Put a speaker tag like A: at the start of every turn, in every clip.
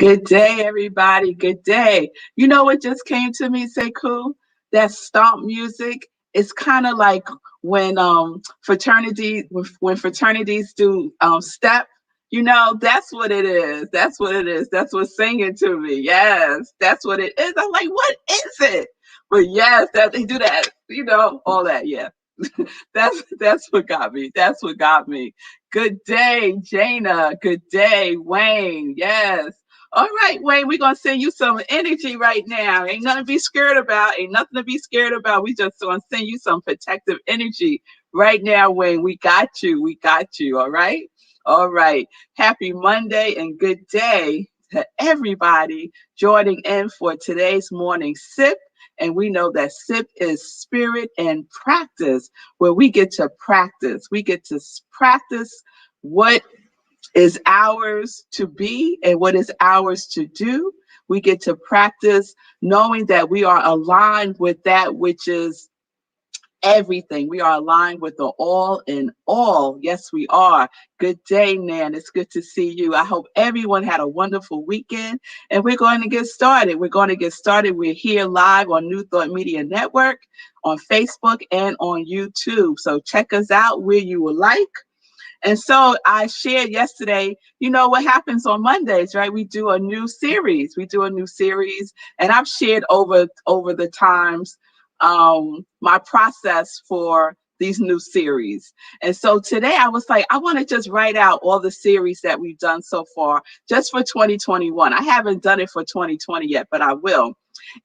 A: Good day, everybody. Good day. You know what just came to me, Sekou? That stomp music is kind of like when fraternities do step. That's what it is. That's what it is. That's what's singing to me. Yes, that's what it is. I'm like, what is it? But yes, that they do that. All that. Yeah. That's what got me. That's what got me. Good day, Jana. Good day, Wayne. Yes. All right, Wayne, we're gonna send you some energy right now. Ain't nothing to be scared about. Ain't nothing to be scared about. We just gonna send you some protective energy right now, Wayne. We got you. We got you. All right. All right. Happy Monday and good day to everybody joining in for today's morning sip. And we know that sip is spirit and practice, where we get to practice. We get to practice what is ours to be and what is ours to do. We get to practice knowing that we are aligned with that which is everything. We are aligned with the all in all. Yes, we are. Good day, Nan. It's good to see you. I hope everyone had a wonderful weekend. And we're going to get started. We're going to get started. We're here live on New Thought Media Network, on Facebook, and on YouTube. So check us out where you would like. And so I shared yesterday, you know what happens on Mondays, right? We do a new series. And I've shared over the times my process for these new series. And so today I was like, I want to just write out all the series that we've done so far just for 2021. I haven't done it for 2020 yet, but I will.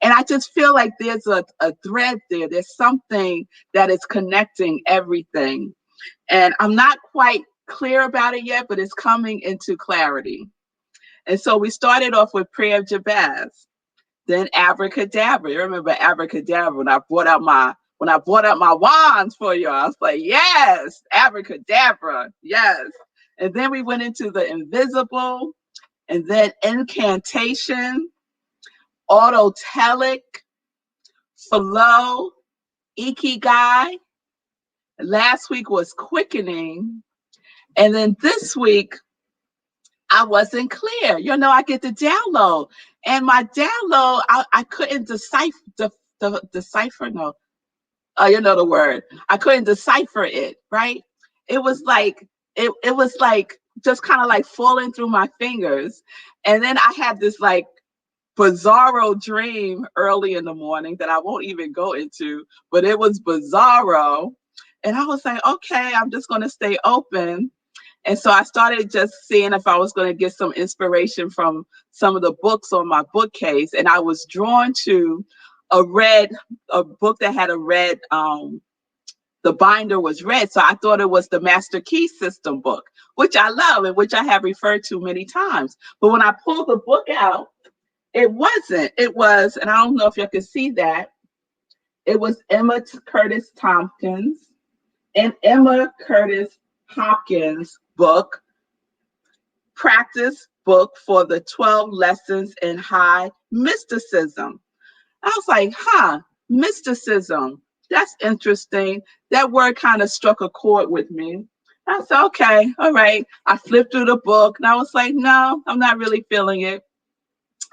A: And I just feel like there's a thread there. There's something that is connecting everything. And I'm not quite clear about it yet, but it's coming into clarity. And so we started off with prayer of Jabez, then abracadabra. You remember abracadabra when I brought out my wands for you. I was like, yes, abracadabra, yes. And then we went into the invisible, and then incantation, autotelic, flow, ikigai. Last week was quickening. And then this week, I wasn't clear. I get the download. And my download, I couldn't decipher, no. You know the word. I couldn't decipher it, right? It was like, it was like, just kind of like falling through my fingers. And then I had this like bizarro dream early in the morning that I won't even go into, but it was bizarro. And I was like, okay, I'm just going to stay open. And so I started just seeing if I was going to get some inspiration from some of the books on my bookcase. And I was drawn to a book that had a red, the binder was red. So I thought it was the Master Key System book, which I love and which I have referred to many times. But when I pulled the book out, it wasn't. It was, and I don't know if you can see that, it was Emma Curtis Tompkins and Emma Curtis Hopkins book, practice book for the 12 lessons in high mysticism. I was like, mysticism. That's interesting. That word kind of struck a chord with me. I said, okay, all right. I flipped through the book and I was like, no, I'm not really feeling it.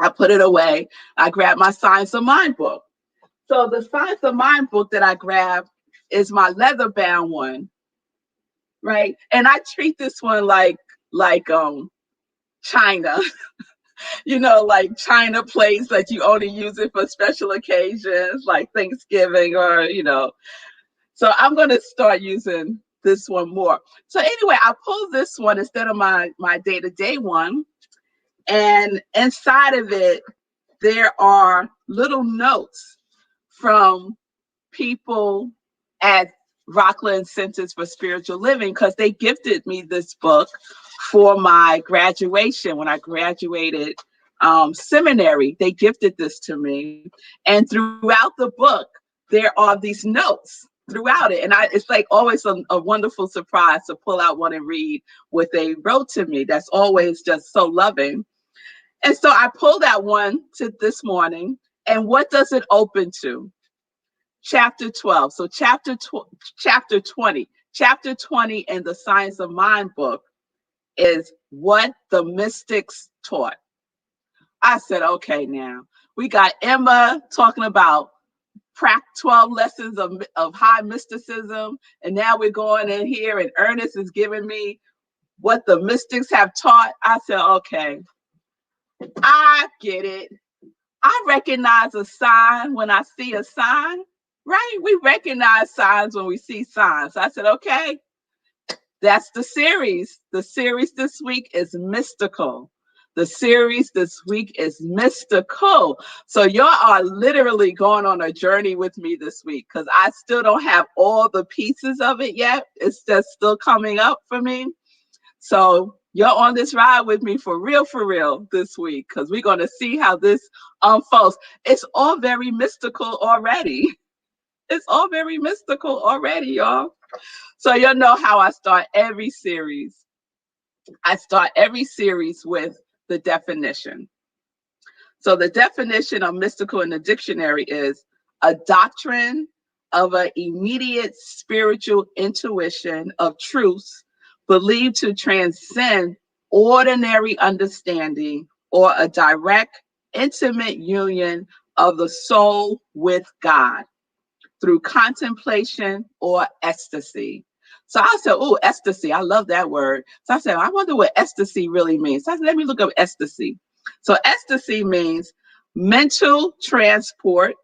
A: I put it away. I grabbed my Science of Mind book. So the Science of Mind book that I grabbed is my leather bound one. Right. And I treat this one like China, like China plates that you only use it for special occasions like Thanksgiving or. So I'm going to start using this one more. So anyway, I pulled this one instead of my day-to-day one. And inside of it, there are little notes from people at Rockland Centers for Spiritual Living, because they gifted me this book for my graduation. When I graduated seminary, they gifted this to me. And throughout the book, there are these notes throughout it. And it's like always a wonderful surprise to pull out one and read what they wrote to me. That's always just so loving. And so I pulled out one to this morning. And what does it open to? Chapter 12. So chapter 20. Chapter 20 in the Science of Mind book is what the mystics taught. I said, okay, now we got Emma talking about 12 lessons of high mysticism. And now we're going in here and Ernest is giving me what the mystics have taught. I said, okay, I get it. I recognize a sign when I see a sign, right? We recognize signs when we see signs. I said, okay, that's the series. The series this week is mystical. The series this week is mystical. So y'all are literally going on a journey with me this week because I still don't have all the pieces of it yet. It's just still coming up for me. So you're on this ride with me for real this week because we're going to see how this unfolds. It's all very mystical already. It's all very mystical already, y'all. So you'll know how I start every series. I start every series with the definition. So the definition of mystical in the dictionary is a doctrine of an immediate spiritual intuition of truths believed to transcend ordinary understanding or a direct, intimate union of the soul with God through contemplation or ecstasy. So I said, oh, ecstasy. I love that word. So I said, I wonder what ecstasy really means. So I said, let me look up ecstasy. So ecstasy means mental transport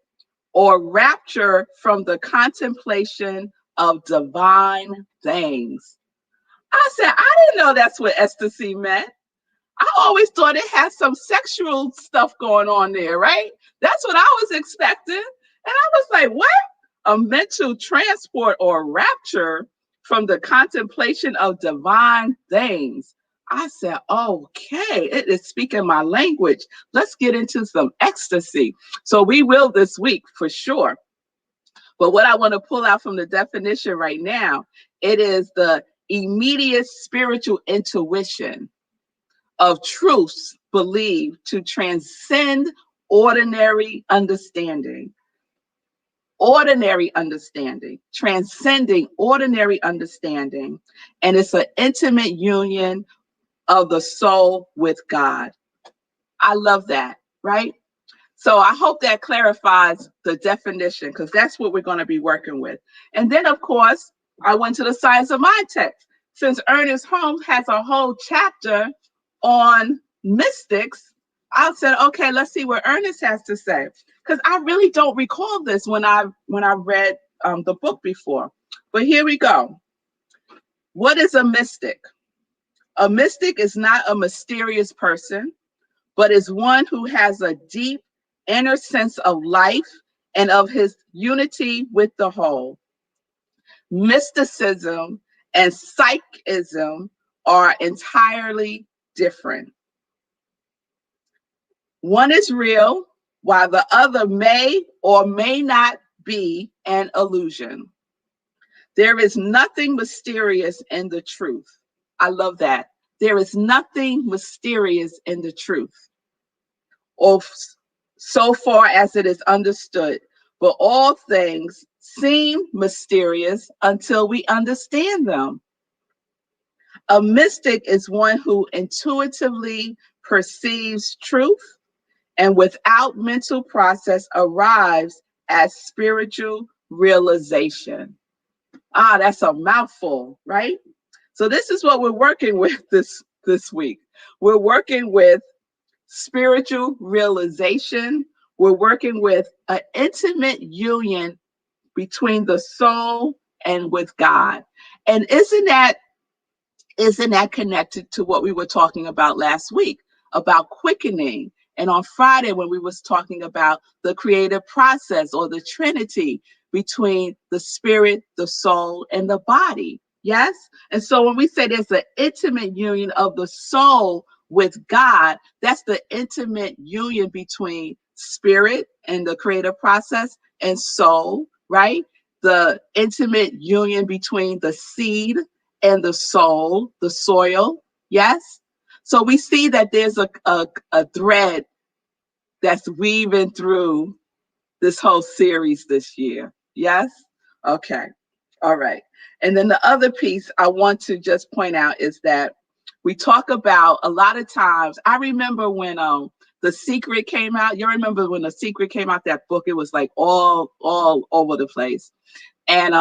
A: or rapture from the contemplation of divine things. I said, I didn't know that's what ecstasy meant. I always thought it had some sexual stuff going on there, right? That's what I was expecting. And I was like, what? A mental transport or rapture from the contemplation of divine things. I said, okay, it is speaking my language. Let's get into some ecstasy. So we will this week for sure. But what I want to pull out from the definition right now, it is the immediate spiritual intuition of truths believed to transcend ordinary understanding. Ordinary understanding, transcending ordinary understanding. And it's an intimate union of the soul with God. I love that, right? So I hope that clarifies the definition because that's what we're going to be working with. And then, of course, I went to the Science of Mind text. Since Ernest Holmes has a whole chapter on mystics, I said, okay, let's see what Ernest has to say. Because I really don't recall this when I read the book before. But here we go. What is a mystic? A mystic is not a mysterious person, but is one who has a deep inner sense of life and of his unity with the whole. Mysticism and psychism are entirely different. One is real, while the other may or may not be an illusion. There is nothing mysterious in the truth. I love that. There is nothing mysterious in the truth, or so far as it is understood. But all things seem mysterious until we understand them. A mystic is one who intuitively perceives truth and without mental process arrives at spiritual realization. Ah, that's a mouthful, right? So this is what we're working with this week. We're working with spiritual realization. We're working with an intimate union between the soul and with God. And isn't that connected to what we were talking about last week about quickening? And on Friday, when we was talking about the creative process or the Trinity between the spirit, the soul, and the body. Yes? And so when we say there's an intimate union of the soul with God, that's the intimate union between spirit and the creative process and soul, right? The intimate union between the seed and the soul, the soil. Yes? So we see that there's a thread that's weaving through this whole series this year. Yes? Okay. All right. And then the other piece I want to just point out is that we talk about a lot of times. I remember when The Secret came out. You remember when The Secret came out, that book? It was like all over the place. And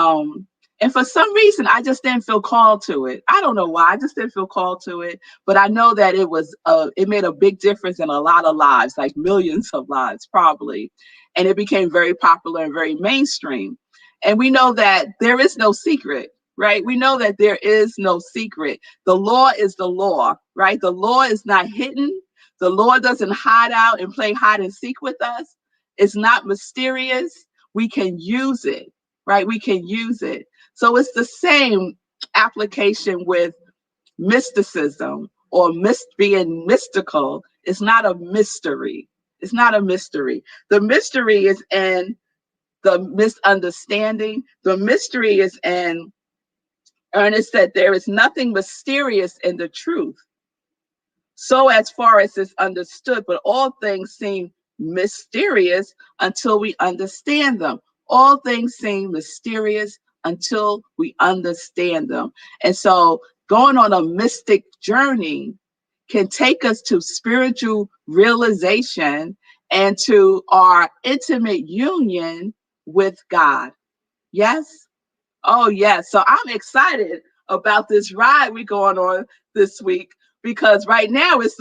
A: and for some reason I just didn't feel called to it. I don't know why. I just didn't feel called to it. But I know that it made a big difference in a lot of lives, like millions of lives probably. And it became very popular and very mainstream. And we know that there is no secret, right? We know that there is no secret. The law is the law, right? The law is not hidden. The law doesn't hide out and play hide and seek with us. It's not mysterious. We can use it, right? We can use it. So it's the same application with mysticism or being mystical. It's not a mystery. It's not a mystery. The mystery is in the misunderstanding. The mystery is in, Ernest said, there is nothing mysterious in the truth. So as far as it's understood, but all things seem mysterious until we understand them. All things seem mysterious until we understand them. And so going on a mystic journey can take us to spiritual realization and to our intimate union with God. Yes? Oh, yes. So I'm excited about this ride we're going on this week, because right now it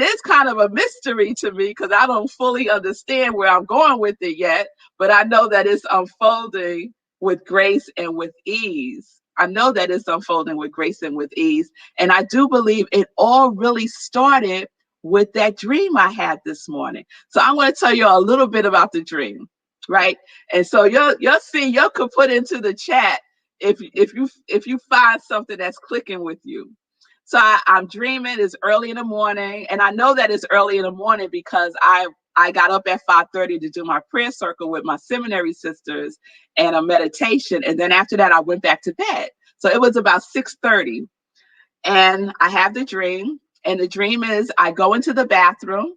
A: is kind of a mystery to me because I don't fully understand where I'm going with it yet, but I know that it's unfolding with grace and with ease. I know that it's unfolding with grace and with ease. And I do believe it all really started with that dream I had this morning. So I want to tell you a little bit about the dream, right? And so you'll see, you could put into the chat if you find something that's clicking with you. So I'm dreaming. It's early in the morning, and I know that it's early in the morning because I got up at 5:30 to do my prayer circle with my seminary sisters and a meditation, and then after that I went back to bed. So it was about 6:30, and I have the dream, and the dream is I go into the bathroom,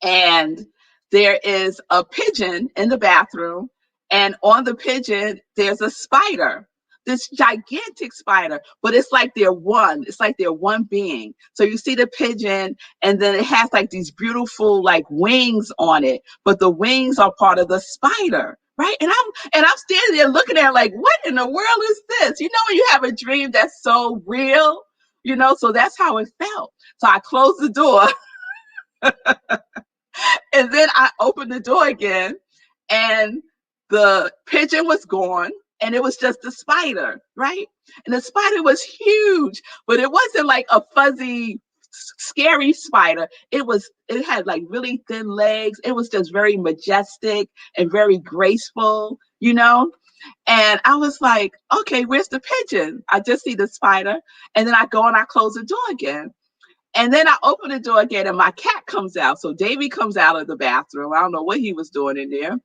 A: and there is a pigeon in the bathroom, and on the pigeon there's a spider, this gigantic spider, but it's like they're one being. So you see the pigeon, and then it has like these beautiful like wings on it, but the wings are part of the spider, right? And I'm standing there looking at it like, what in the world is this? You know, when you have a dream that's so real, so that's how it felt. So I closed the door. And then I opened the door again, and the pigeon was gone, and it was just the spider, right? And the spider was huge, but it wasn't like a fuzzy, scary spider. It had like really thin legs. It was just very majestic and very graceful. And I was like, okay, where's the pigeon? I just see the spider. And then I go and I close the door again. And then I open the door again, and my cat comes out. So Davy comes out of the bathroom. I don't know what he was doing in there.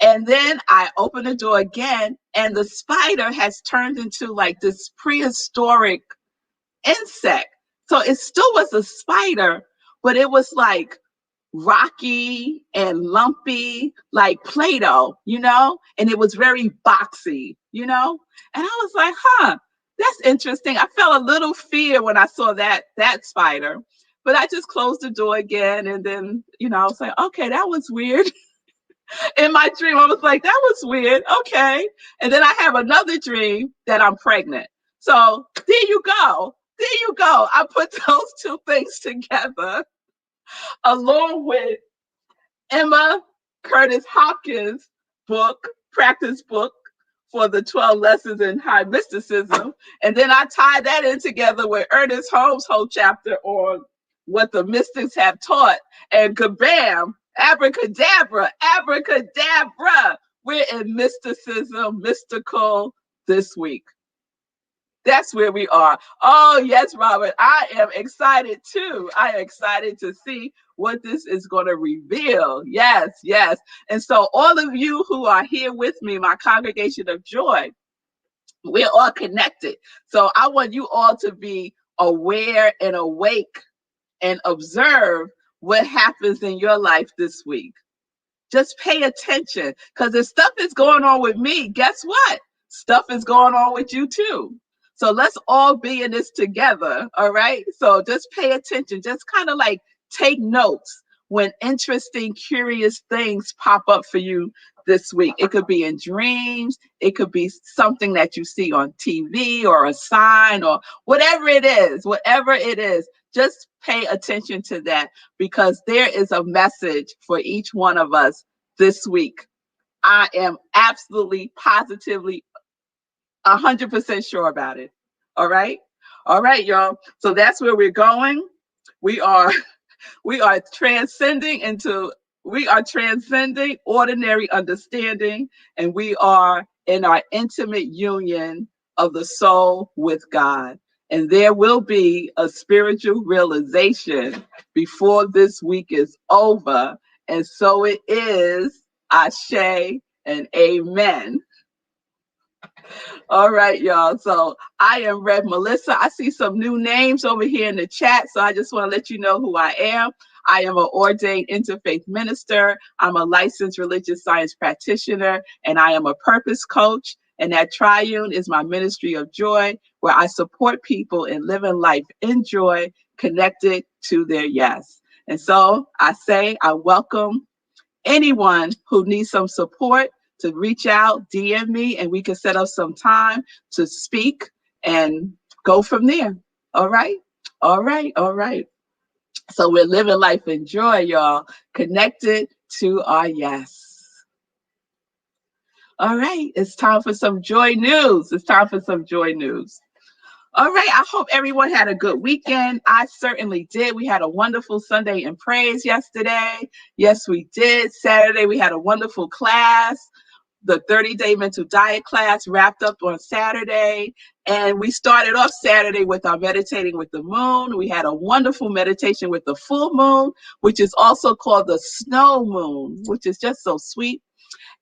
A: And then I open the door again, and the spider has turned into like this prehistoric insect. So it still was a spider, but it was like rocky and lumpy, like Play-Doh, and it was very boxy. And I was like, that's interesting. I felt a little fear when I saw that spider, but I just closed the door again, and then, I was like, okay, that was weird. In my dream, I was like, that was weird. Okay. And then I have another dream that I'm pregnant. So there you go. There you go. I put those two things together along with Emma Curtis Hopkins' book, practice book for the 12 lessons in high mysticism. And then I tie that in together with Ernest Holmes' whole chapter on what the mystics have taught. And kabam, abracadabra, abracadabra. We're in mysticism, mystical this week. That's where we are. Oh, yes, Robert. I am excited too. I am excited to see what this is going to reveal. Yes, yes. And so all of you who are here with me, my congregation of joy, we're all connected. So I want you all to be aware and awake and observe what happens in your life this week. Just pay attention, because if stuff is going on with me, guess what? Stuff is going on with you too. So let's all be in this together, all right? So just pay attention. Just kind of like Take notes when interesting, curious things pop up for you this week. It could be in dreams, it could be something that you see on TV or a sign or whatever it is, whatever it is. Just pay attention to that because there is a message for each one of us this week. I am absolutely, positively, 100% sure about it. All right. All right, y'all. So that's where we're going. We are we are transcending into we are transcending ordinary understanding, and we are in our intimate union of the soul with God. And there will be a spiritual realization before this week is over. And so it is. Ashe and amen. All right, y'all. So I am Rev Melissa. I see some new names over here in the chat. So I just want to let you know who I am. I am an ordained interfaith minister. I'm a licensed religious science practitioner, and I am a purpose coach. And that Triune is my ministry of joy, where I support people in living life in joy, connected to their yes. And so I say I welcome anyone who needs some support to reach out, DM me, and we can set up some time to speak and go from there. All right? All right. All right. So we're living life in joy, y'all, connected to our yes. All right. It's time for some joy news. It's time for some joy news. All right. I hope everyone had a good weekend. I certainly did. We had a wonderful Sunday in praise yesterday. Yes, we did. Saturday, we had a wonderful class. The 30-day mental diet class wrapped up on Saturday. And we started off Saturday with our meditating with the moon. We had a wonderful meditation with the full moon, which is also called the snow moon, which is just so sweet.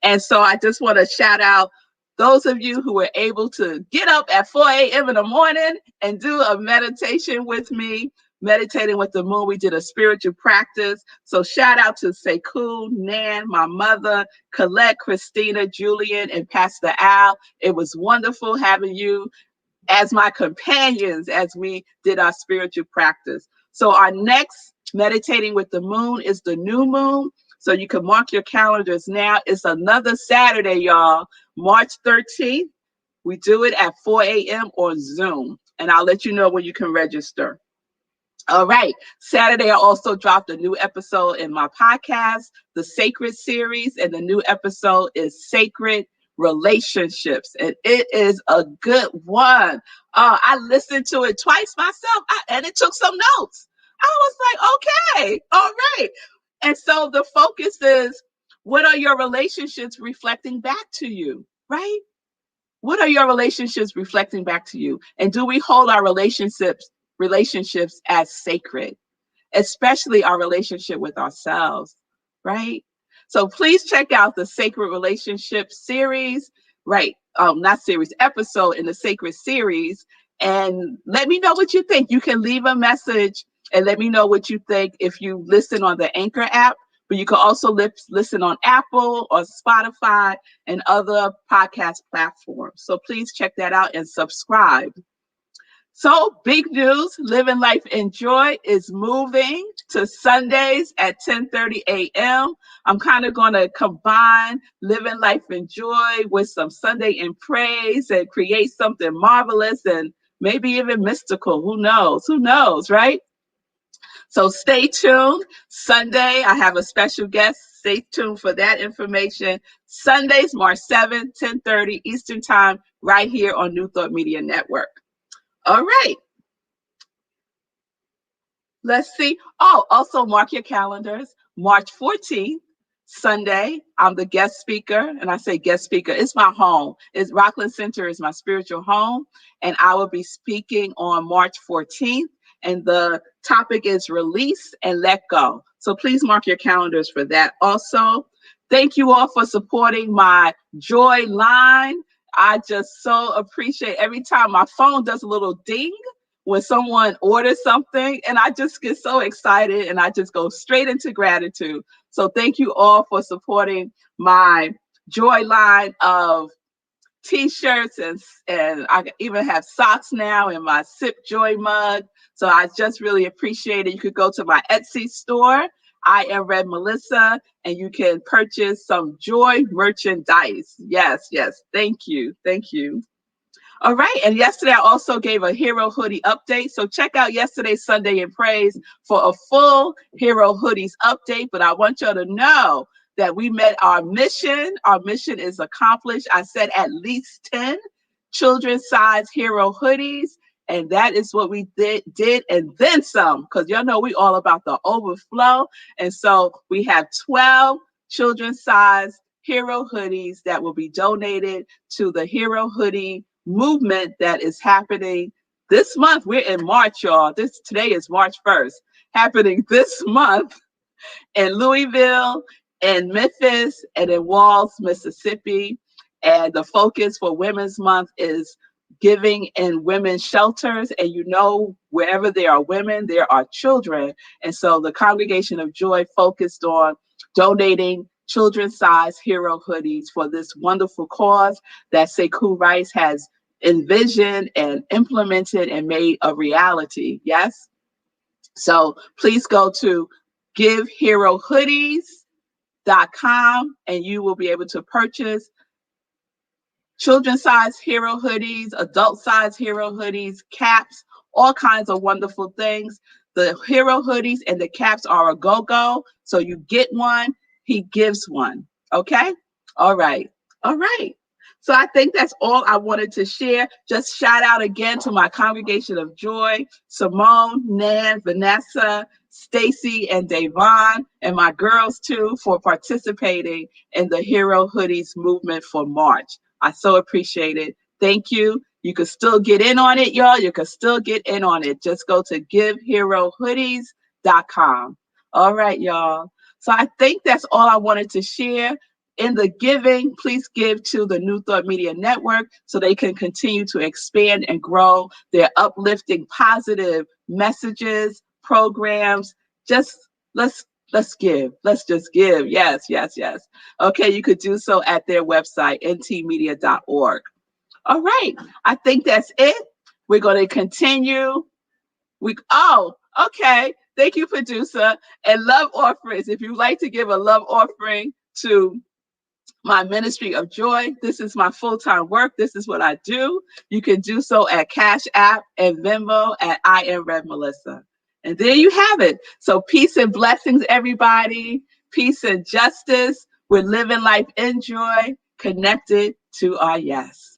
A: And so I just want to shout out those of you who were able to get up at 4 a.m. in the morning and do a meditation with me, meditating with the moon. We did a spiritual practice. So shout out to Sekou, Nan, my mother, Colette, Christina, Julian, and Pastor Al. It was wonderful having you as my companions as we did our spiritual practice. So our next meditating with the moon is the new moon. So you can mark your calendars now. It's another Saturday, y'all, March 13th. We do it at 4 a.m. on Zoom. And I'll let you know when you can register. All right. Saturday, I also dropped a new episode in my podcast, the Sacred Series. And the new episode is Sacred Relationships. And it is a good one. I listened to it twice myself, and it took some notes. I was like, okay, all right. And so the focus is, what are your relationships reflecting back to you, right? What are your relationships reflecting back to you? And do we hold our relationships as sacred, especially our relationship with ourselves, right? So please check out the Sacred Relationship series, right? Not series, episode in the Sacred Series, and let me know what you think. You can leave a message and let me know what you think if you listen on the Anchor app, but you can also listen on Apple or Spotify and other podcast platforms. So please check that out and subscribe. So big news, Living Life in Joy is moving to Sundays at 10:30 a.m. I'm kind of going to combine Living Life in Joy with some Sunday in Praise and create something marvelous and maybe even mystical. Who knows? Who knows, right? So stay tuned. Sunday, I have a special guest. Stay tuned for that information. Sundays, March 7th, 10:30 Eastern Time, right here on New Thought Media Network. All right. Let's see. Oh, also mark your calendars. March 14th, Sunday, I'm the guest speaker. And I say guest speaker, it's my home. Rockland Center is my spiritual home. And I will be speaking on March 14th. And the topic is release and let go. So please mark your calendars for that also. Thank you all for supporting my Joy line. I just so appreciate every time my phone does a little ding when someone orders something, and I just get so excited and I just go straight into gratitude. So thank you all for supporting my Joy line of t-shirts, and I even have socks now in my Sip Joy mug. So I just really appreciate it. You could go to my Etsy store, I Am Red Melissa, and you can purchase some joy merchandise. Yes, yes. Thank you. Thank you. All right. And yesterday I also gave a Hero Hoodie update. So check out yesterday's Sunday in Praise for a full Hero Hoodies update. But I want y'all to know that we met our mission. Our mission is accomplished. I said at least 10 children's size Hero Hoodies. And that is what we did and then some, because y'all know we all about the overflow. And so we have 12 children's size Hero Hoodies that will be donated to the Hero Hoodie movement that is happening this month. We're in March, y'all. Today is March 1st. Happening this month in Louisville, in Memphis, and in Walls, Mississippi. And the focus for Women's Month is giving in women's shelters. And you know, wherever there are women, there are children. And so the Congregation of Joy focused on donating children's size Hero Hoodies for this wonderful cause that Sekou Rice has envisioned and implemented and made a reality. Yes? So please go to giveherohoodies.com and you will be able to purchase children's size Hero Hoodies, adult size Hero Hoodies, caps, all kinds of wonderful things. The Hero Hoodies and the caps are a go-go. So you get one, he gives one. Okay? All right. All right. So I think that's all I wanted to share. Just shout out again to my Congregation of Joy, Simone, Nan, Vanessa, Stacy, and Davon, and my girls too, for participating in the Hero Hoodies movement for March. I so appreciate it. Thank you. You can still get in on it, y'all. You can still get in on it. Just go to giveherohoodies.com. All right, y'all. So I think that's all I wanted to share. In the giving, please give to the New Thought Media Network so they can continue to expand and grow their uplifting, positive messages, programs. Just let's give. Let's just give. Yes, yes, yes. Okay, you could do so at their website, ntmedia.org. All right, I think that's it. We're going to continue. Okay. Thank you, producer. And love offerings. If you'd like to give a love offering to my ministry of joy, this is my full-time work. This is what I do. You can do so at Cash App and Venmo at I Am Red Melissa. And there you have it. So peace and blessings, everybody. Peace and justice. We're living life in joy, connected to our yes.